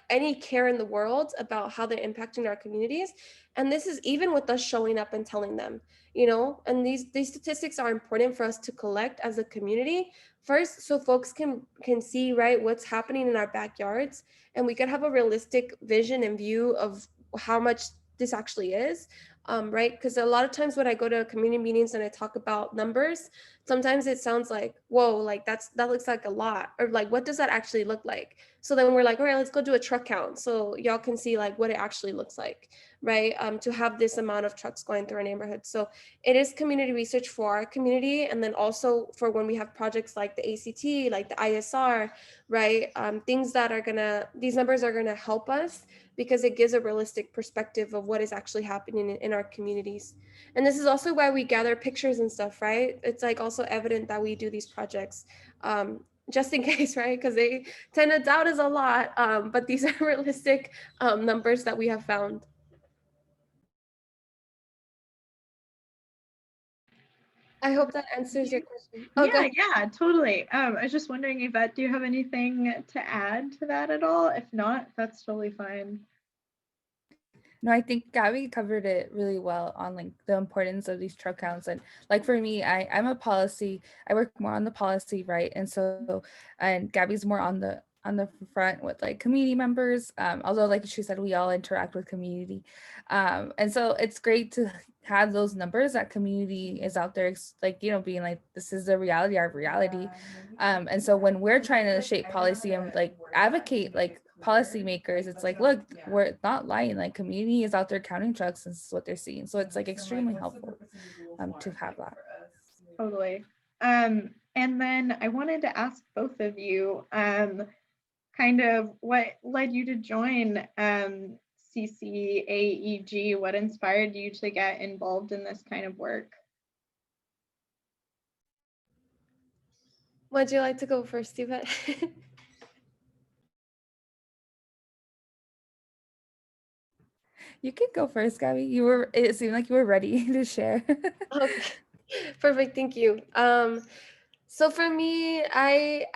S1: any care in the world about how they're impacting our communities. And this is even with us showing up and telling them, and these statistics are important for us to collect as a community first, so folks can see, right, what's happening in our backyards, and we could have a realistic vision and view of how much this actually is. Right, because a lot of times when I go to community meetings and I talk about numbers, sometimes it sounds like, whoa, like that looks like a lot, or like what does that actually look like? So then we're like, all right, let's go do a truck count so y'all can see like what it actually looks like, right? To have this amount of trucks going through our neighborhood. So it is community research for our community, and then also for when we have projects like the ACT, like the ISR, right? These numbers are gonna help us because it gives a realistic perspective of what is actually happening in our communities. And this is also why we gather pictures and stuff, right? It's like also evident that we do these projects just in case, right? Because they tend to doubt us a lot, but these are realistic numbers that we have found. I hope that answers your question. Oh, go
S3: Yeah,
S1: ahead.
S3: yeah, totally. I was just wondering, Yvette, do you have anything to add to that at all? If not, that's totally fine.
S2: No, I think Gabby covered it really well on like the importance of these truck counts. And like for me, I'm a policy, I work more on the policy, right? And so, and Gabby's more on the front with like community members. Although like she said, we all interact with community. And so it's great to have those numbers that community is out there, like, you know, being like, this is the reality, our reality. And so when we're trying to shape policy and like advocate like policymakers, it's like, look, we're not lying, like community is out there counting trucks and this is what they're seeing. So it's like extremely helpful to have that.
S3: Totally. And then I wanted to ask both of you, kind of what led you to join CCAEG? What inspired you to get involved in this kind of work?
S1: Would you like to go first, Yvette?
S2: You can go first, Gabby. It seemed like you were ready to share.
S1: Okay, perfect. Thank you. So for me, I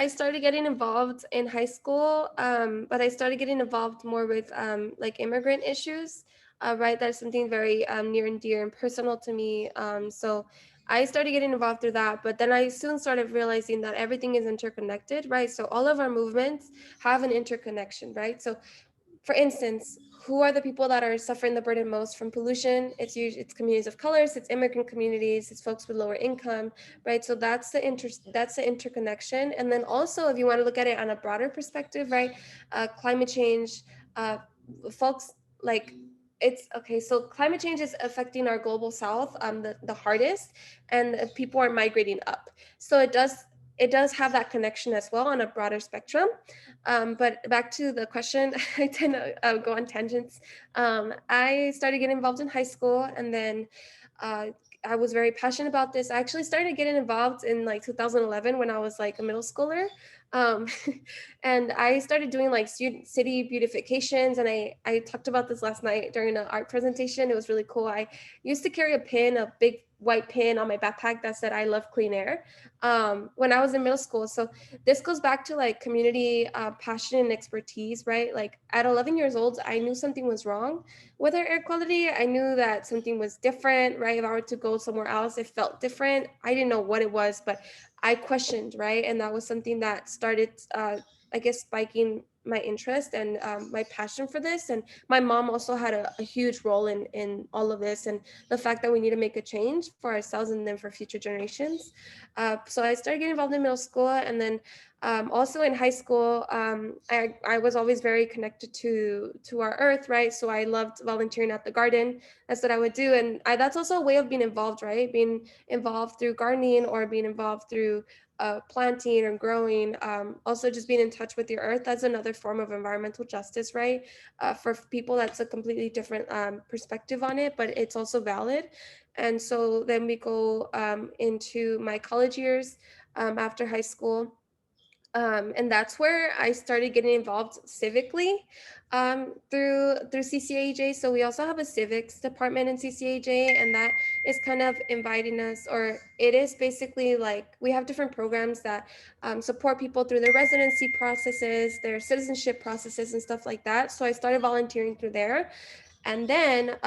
S1: started getting involved in high school, but I started getting involved more with like immigrant issues, right? That's something very near and dear and personal to me. So I started getting involved through that, but then I soon started realizing that everything is interconnected, right? So all of our movements have an interconnection, right? So for instance, who are the people that are suffering the burden most from pollution? It's communities of colors, it's immigrant communities, it's folks with lower income, right? So that's the interconnection. And then also, if you want to look at it on a broader perspective, right? Climate change, uh, folks like it's okay. So climate change is affecting our global south the hardest, and people are migrating up. So it does have that connection as well on a broader spectrum. But back to the question, I tend to go on tangents. I started getting involved in high school, and then uh, I was very passionate about this. I actually started getting involved in like 2011 when I was like a middle schooler. Um, and I started doing like student city beautifications. And I talked about this last night during an art presentation. It was really cool. I used to carry a big white pin on my backpack that said, "I love clean air," when I was in middle school. So this goes back to like community passion and expertise, right? Like at 11 years old, I knew something was wrong with our air quality. I knew that something was different, right? If I were to go somewhere else, it felt different. I didn't know what it was, but I questioned, right? And that was something that started, I guess, spiking my interest and my passion for this. And my mom also had a huge role in all of this, and the fact that we need to make a change for ourselves and then for future generations. So I started getting involved in middle school, and then also in high school, I was always very connected to our earth, right? So I loved volunteering at the garden. That's what I would do, and that's also a way of being involved, right? Being involved through gardening or being involved through planting or growing. Also, just being in touch with your earth. That's another form of environmental justice, right? For people, that's a completely different perspective on it, but it's also valid. And so then we go into my college years after high school. And that's where I started getting involved civically through CCAEJ. So we also have a civics department in CCAEJ, and that is kind of inviting us, or it is basically like we have different programs that support people through their residency processes, their citizenship processes, and stuff like that. So I started volunteering through there. And then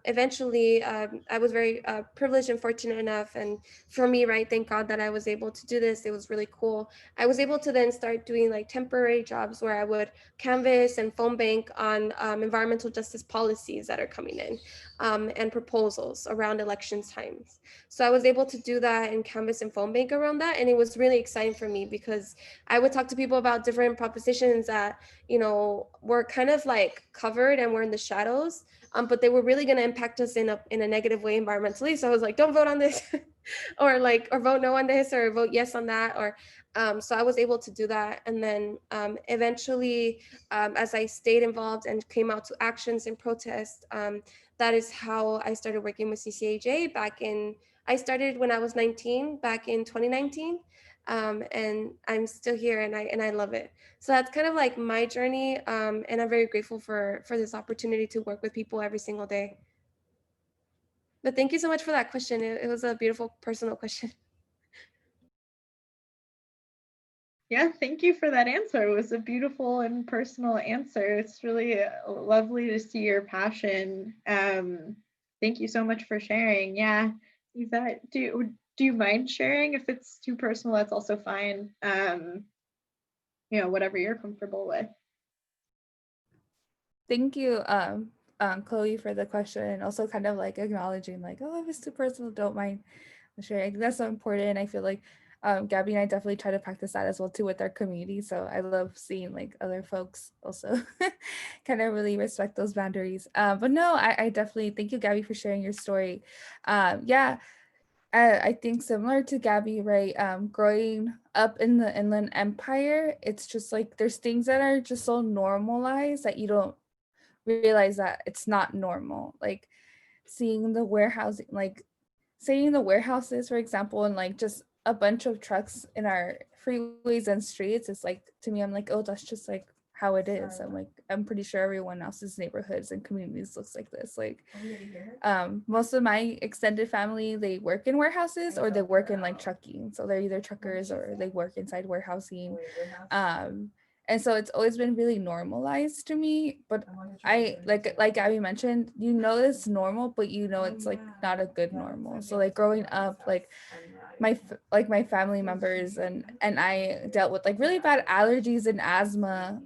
S1: eventually, I was very privileged and fortunate enough. And for me, right, thank God that I was able to do this. It was really cool. I was able to then start doing like temporary jobs where I would canvas and phone bank on environmental justice policies that are coming in and proposals around election times. So I was able to do that and canvas and phone bank around that. And it was really exciting for me because I would talk to people about different propositions that, were kind of like covered and were in the shadows. But they were really going to impact us in a negative way environmentally. So I was like, don't vote on this, or vote no on this, or vote yes on that, or so I was able to do that. And then eventually, as I stayed involved and came out to actions and protests, that is how I started working with CCAJ I started when I was 19 back in 2019. And I'm still here, and I love it. So that's kind of like my journey. And I'm very grateful for this opportunity to work with people every single day. But thank you so much for that question. It was a beautiful personal question.
S3: Yeah, thank you for that answer. It was a beautiful and personal answer. It's really lovely to see your passion. Thank you so much for sharing. Yeah, Yvette, do you mind sharing? If it's too personal, that's also fine. Whatever you're comfortable with.
S2: Thank you, Chloe, for the question, and also kind of like acknowledging like, oh, if it's too personal, don't mind sharing. That's so important. I feel like Gabby and I definitely try to practice that as well too with our community. So I love seeing like other folks also kind of really respect those boundaries. But no, I definitely thank you, Gabby, for sharing your story. Yeah, I think similar to Gabby, right? Growing up in the Inland Empire, it's just like there's things that are just so normalized that you don't realize that it's not normal. Like seeing the warehousing, like seeing the warehouses, for example, and like just a bunch of trucks in our freeways and streets. It's like, to me, I'm like, oh, that's just like how it is. I'm like, I'm pretty sure everyone else's neighborhoods and communities looks like this. Like most of my extended family, they work in warehouses or they work in like trucking. So they're either truckers or they work inside warehousing. And so it's always been really normalized to me. But I like Abby mentioned, it's normal, but it's like not a good normal. So like growing up, like my family members and I dealt with like really bad allergies and asthma.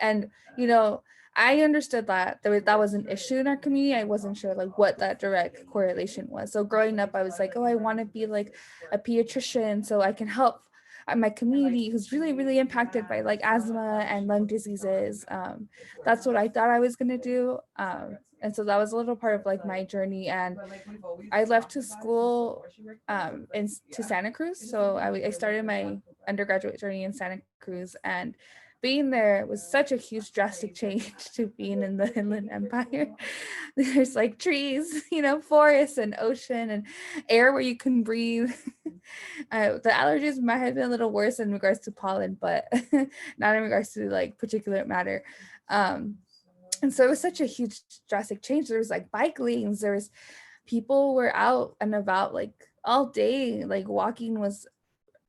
S2: And I understood that that was an issue in our community. I wasn't sure like what that direct correlation was. So growing up, I was like, oh, I want to be like a pediatrician so I can help my community who's really, really impacted by like asthma and lung diseases. That's what I thought I was gonna do. And so that was a little part of like my journey. And I left to school to Santa Cruz. So I started my undergraduate journey in Santa Cruz, and being there was such a huge drastic change to being in the Inland Empire. There's like trees, forests and ocean and air where you can breathe. The allergies might have been a little worse in regards to pollen, but not in regards to like particulate matter. And so it was such a huge drastic change. There was like bike lanes, there was people were out and about like all day, like walking was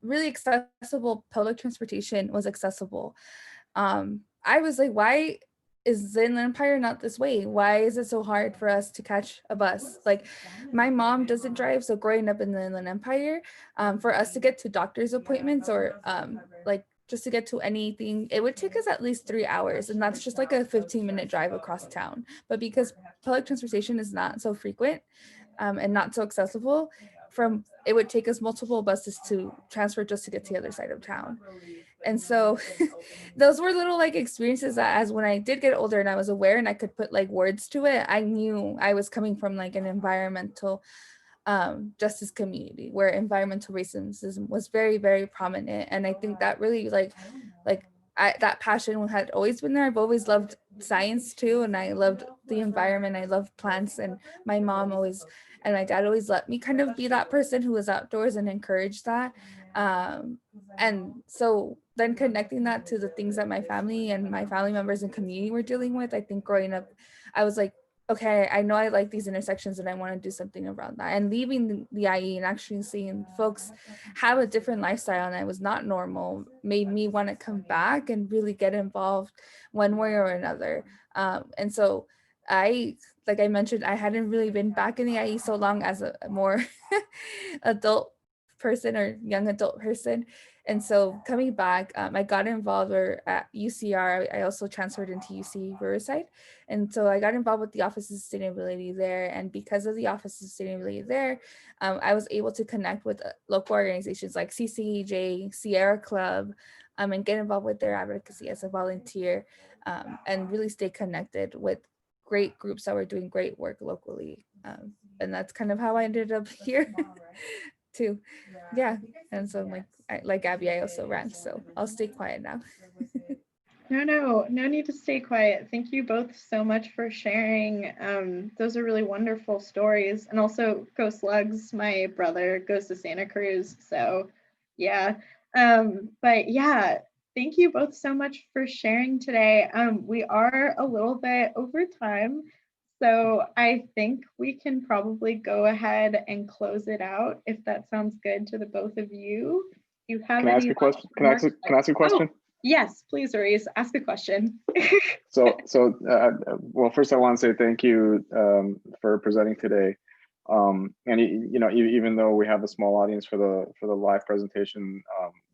S2: really accessible, public transportation was accessible. I was like, why is the Inland Empire not this way? Why is it so hard for us to catch a bus? Like my mom doesn't drive, so growing up in the Inland Empire, for us to get to doctor's appointments or like just to get to anything, it would take us at least 3 hours, and that's just like a 15-minute drive across town. But because public transportation is not so frequent and not so accessible, it would take us multiple buses to transfer just to get to the other side of town. And so those were little like experiences that as when I did get older and I was aware and I could put like words to it, I knew I was coming from like an environmental justice community where environmental racism was very, very prominent. And I think that really that passion had always been there. I've always loved science too, and I loved the environment. I loved plants, and my mom always and my dad always let me kind of be that person who was outdoors and encouraged that. And so then connecting that to the things that my family and my family members and community were dealing with, I think growing up, I was like, okay, I know I like these intersections and I want to do something around that. And leaving the IE and actually seeing folks have a different lifestyle and it was not normal made me want to come back and really get involved one way or another. And so like I mentioned, I hadn't really been back in the IE so long as a more adult person or young adult person. And so coming back, I got involved at UCR. I also transferred into UC Riverside. And so I got involved with the Office of Sustainability there. And because of the Office of Sustainability there, I was able to connect with local organizations like CCAEJ, Sierra Club, and get involved with their advocacy as a volunteer, and really stay connected with great groups that were doing great work locally. And that's kind of how I ended up here too. Yeah. And so like Gabby, I also rant, so I'll stay quiet now.
S3: No need to stay quiet. Thank you both so much for sharing. Those are really wonderful stories. And also Go Slugs, my brother goes to Santa Cruz. So yeah. But yeah, thank you both so much for sharing today. We are a little bit over time. So I think we can probably go ahead and close it out if that sounds good to the both of you. Do you have
S4: Can I ask
S3: any
S4: a question? Can
S3: remarks?
S4: I ask a question?
S3: Oh, yes, please, Reese, ask a question.
S4: Well, first I want to say thank you for presenting today. And you know, even though we have a small audience for the live presentation,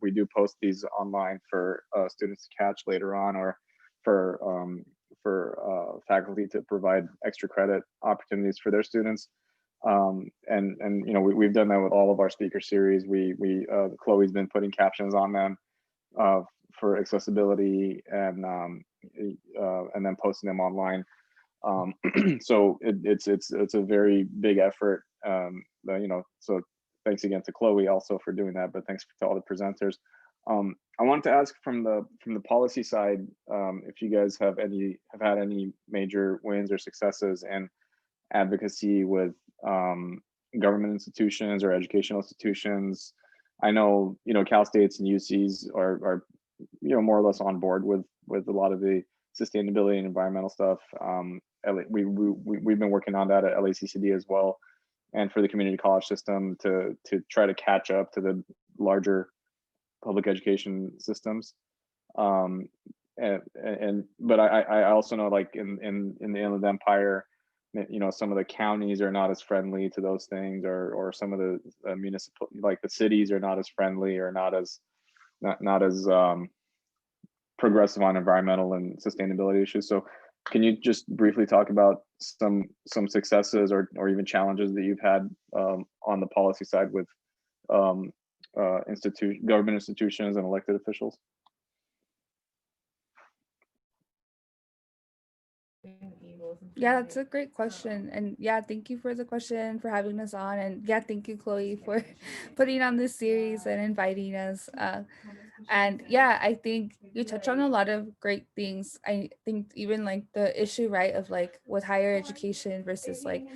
S4: we do post these online for students to catch later on, or for faculty to provide extra credit opportunities for their students. And you know, we've done that with all of our speaker series. Chloe's been putting captions on them for accessibility, and then posting them online. So it's a very big effort. You know, so thanks again to Chloe also for doing that, but thanks to all the presenters. I wanted to ask from the policy side, if you guys have had any major wins or successes in advocacy with government institutions or educational institutions. I know, you know, Cal States and UCs are you know, more or less on board with a lot of the sustainability and environmental stuff. We've been working on that at LACCD as well, and for the community college system to try to catch up to the larger public education systems. But I also know, like in the Inland Empire, you know, some of the counties are not as friendly to those things, or some of the municipal, like the cities are not as friendly, or not as progressive on environmental and sustainability issues. So can you just briefly talk about some successes or even challenges that you've had on the policy side with government institutions and elected officials?
S2: Yeah, that's a great question. And yeah, thank you for the question, for having us on. And yeah, thank you, Chloe, for putting on this series and inviting us. And yeah, I think you touch on a lot of great things. I think even like the issue, right, of like with higher education versus like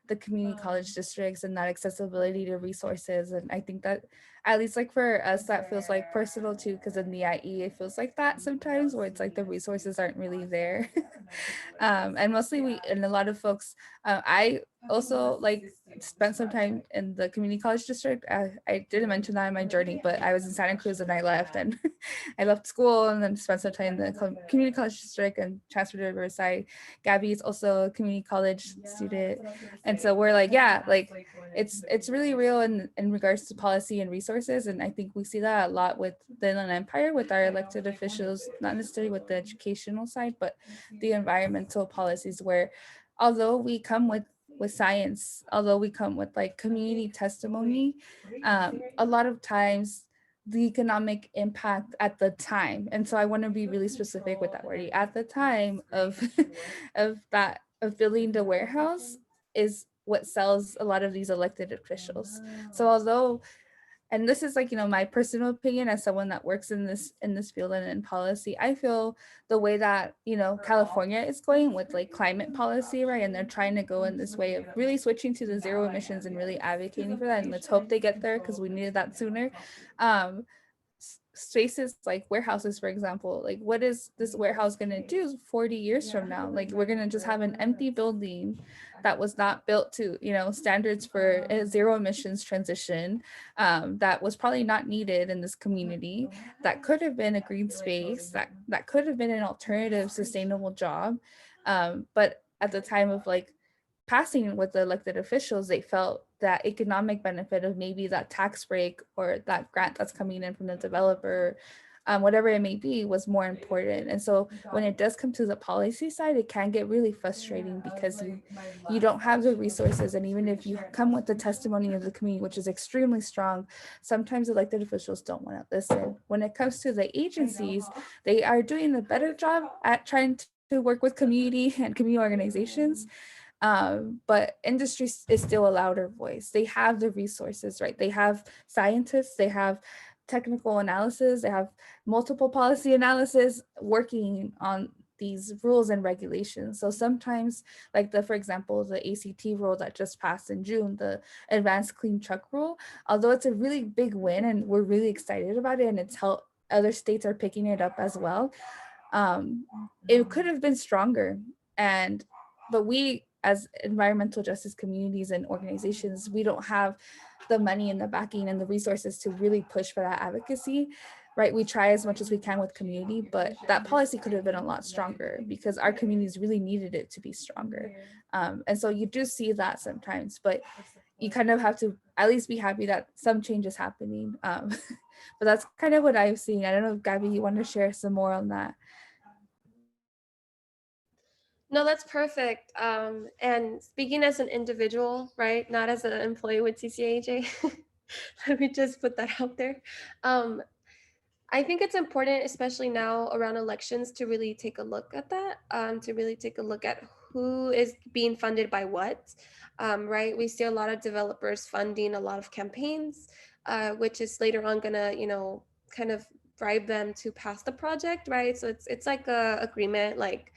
S2: the community college districts and that accessibility to resources. And I think that at least like for us, that feels like personal too, because in the IE, it feels like that sometimes, where it's like the resources aren't really there. And mostly and a lot of folks, I also like spent some time in the community college district. I didn't mention that in my journey, but I was in Santa Cruz and I left, and I left school and then spent some time in the community college district and transferred to Riverside. Gabby is also a community college student. And so we're like, yeah, like it's really real in regards to policy and resources. And I think we see that a lot with the Inland Empire, with our elected officials, not necessarily with the educational side, but the environmental policies, where although we come with science, although we come with like community testimony, a lot of times the economic impact at the time, and so I want to be really specific with that wording, at the time of of building the warehouse is what sells a lot of these elected officials. So although, and this is like, you know, my personal opinion as someone that works in this field and in policy, I feel the way that, you know, California is going with like climate policy, right, and they're trying to go in this way of really switching to the zero emissions and really advocating for that, and let's hope they get there because we needed that sooner. Spaces like warehouses, for example, like what is this warehouse going to do 40 years from now? Like we're going to just have an empty building that was not built to, you know, standards for a zero emissions transition, that was probably not needed in this community, that could have been a green space, that could have been an alternative sustainable job. But at the time of like passing with the elected officials, they felt that economic benefit of maybe that tax break or that grant that's coming in from the developer, whatever it may be, was more important. And so when it does come to the policy side, it can get really frustrating because you don't have the resources. And even if you come with the testimony of the community, which is extremely strong, sometimes elected officials don't want to listen. When it comes to the agencies, they are doing a better job at trying to work with community and community organizations. But industry is still a louder voice. They have the resources, right? They have scientists, they have technical analysis, they have multiple policy analysis working on these rules and regulations. So sometimes, like for example, the ACT rule that just passed in June, the advanced clean truck rule, although it's a really big win and we're really excited about it, and it's how other states are picking it up as well, it could have been stronger. But we as environmental justice communities and organizations, we don't have the money and the backing and the resources to really push for that advocacy, right? We try as much as we can with community, but that policy could have been a lot stronger because our communities really needed it to be stronger. And so you do see that sometimes, but you kind of have to at least be happy that some change is happening. But that's kind of what I've seen. I don't know if Gabby, you want to share some more on that?
S1: No, that's perfect. And speaking as an individual, right, not as an employee with CCAEJ, let me just put that out there. Um, I think it's important, especially now around elections, to really take a look at that, to really take a look at who is being funded by what, right? We see a lot of developers funding a lot of campaigns, which is later on gonna, kind of bribe them to pass the project, right? So it's like a agreement, like,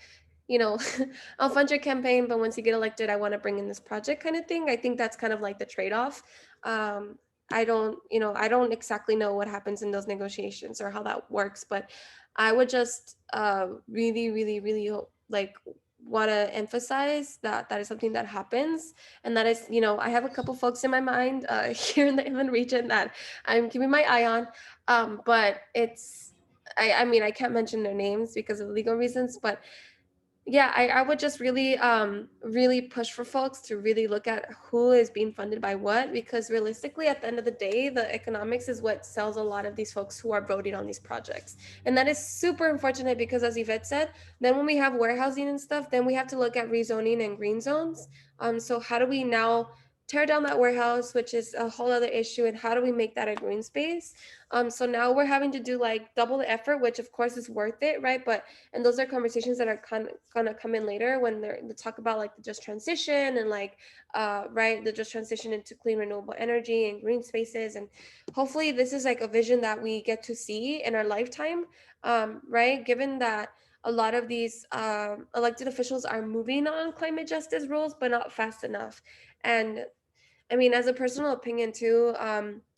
S1: I'll fund your campaign, but once you get elected, I want to bring in this project kind of thing. I think that's kind of like the trade-off. I don't exactly know what happens in those negotiations or how that works, but I would just really, really, really like want to emphasize that that is something that happens, and that is, I have a couple folks in my mind here in the inland region that I'm keeping my eye on, but I mean, I can't mention their names because of legal reasons, but yeah, I would just really really push for folks to really look at who is being funded by what, because realistically at the end of the day, the economics is what sells a lot of these folks who are voting on these projects. And that is super unfortunate because, as Yvette said, then when we have warehousing and stuff, then we have to look at rezoning and green zones. So how do we now tear down that warehouse, which is a whole other issue, and how do we make that a green space? So now we're having to do like double the effort, which of course is worth it, right? But and those are conversations that are kind of gonna come in later when they talk about like the just transition and like right, the just transition into clean renewable energy and green spaces. And hopefully this is like a vision that we get to see in our lifetime, right, given that a lot of these elected officials are moving on climate justice rules but not fast enough. And I mean, as a personal opinion too,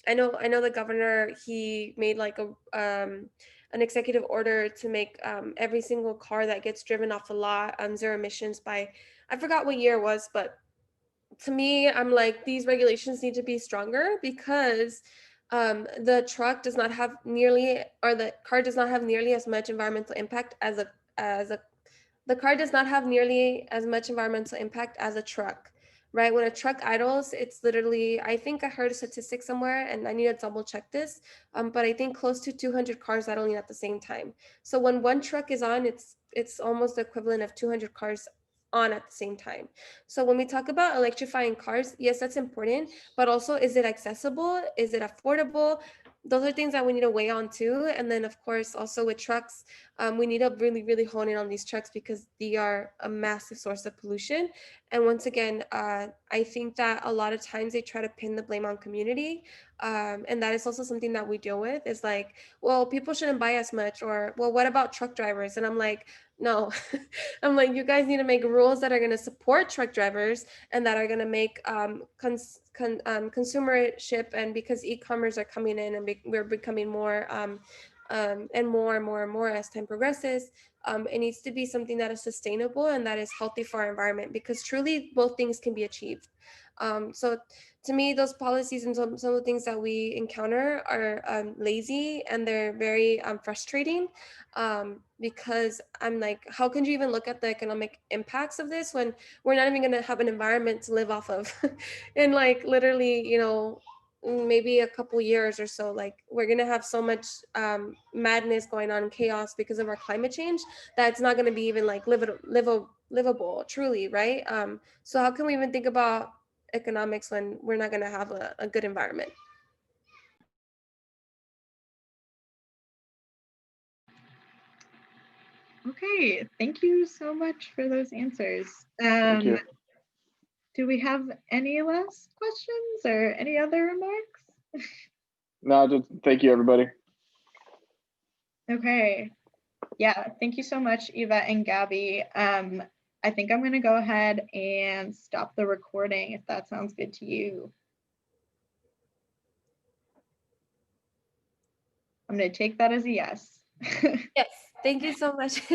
S1: I know the governor, he made like an executive order to make every single car that gets driven off the lot zero emissions by, I forgot what year it was, but to me, I'm like, these regulations need to be stronger because the truck does not have nearly, or the car does not have nearly as much environmental impact as a the car does not have nearly as much environmental impact as a truck, right? When a truck idles, it's literally, I think I heard a statistic somewhere and I need to double check this, but I think close to 200 cars idling at the same time. So when one truck is on, it's almost the equivalent of 200 cars on at the same time. So when we talk about electrifying cars, yes, that's important, but also, is it accessible? Is it affordable? Those are things that we need to weigh on too. And then of course, also with trucks, we need to really, really hone in on these trucks because they are a massive source of pollution. And once again, I think that a lot of times they try to pin the blame on community. And that is also something that we deal with, is like, well, people shouldn't buy as much, or, well, what about truck drivers? And I'm like, no, I'm like, you guys need to make rules that are going to support truck drivers and that are going to make consumership, and because e-commerce are coming in and we're becoming more and more and more and more as time progresses, it needs to be something that is sustainable and that is healthy for our environment, because truly both things can be achieved. So to me, those policies and some of the things that we encounter are lazy, and they're very frustrating, because I'm like, how can you even look at the economic impacts of this when we're not even going to have an environment to live off of in like literally, maybe a couple years or so. Like, we're going to have so much madness going on, chaos, because of our climate change, that it's not going to be even like livable truly, right? So how can we even think about economics when we're not going to have a good environment?
S3: Okay, thank you so much for those answers.
S4: Thank you.
S3: Do we have any last questions or any other remarks?
S4: No, just thank you, everybody.
S3: Okay. Yeah, thank you so much, Yvette and Gabby. I think I'm going to go ahead and stop the recording if that sounds good to you. I'm going to take that as a yes.
S1: Yes, thank you so much.